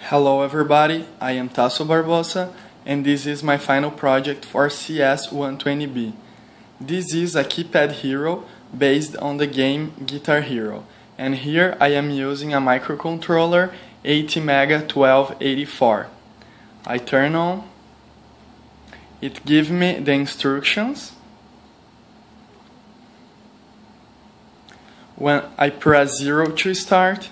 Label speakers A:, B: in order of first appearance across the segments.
A: Hello everybody, I am Tasso Barbosa and this is my final project for CS120B. This is a keypad hero based on the game Guitar Hero, and here I am using a microcontroller ATmega1284. I turn on, it gives me the instructions. When I press 0 to start,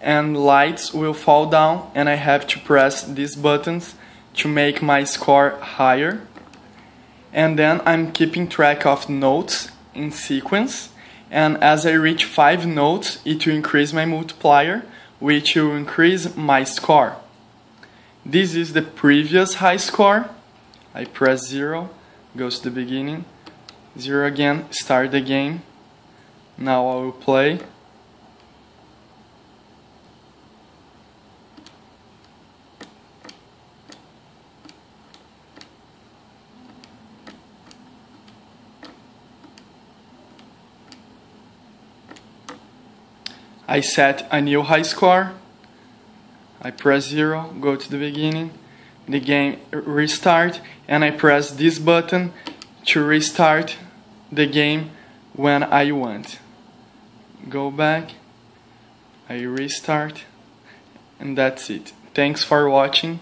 A: and lights will fall down, and I have to press these buttons to make my score higher. And then I'm keeping track of notes in sequence, and as I reach 5 notes it will increase my multiplier, which will increase my score. This is the previous high score. I press 0, goes to the beginning, 0 again, start the game. Now I will play. I set a new high score. I press 0, go to the beginning, the game restart, and I press this button to restart the game when I want. Go back, I restart, and that's it. Thanks for watching.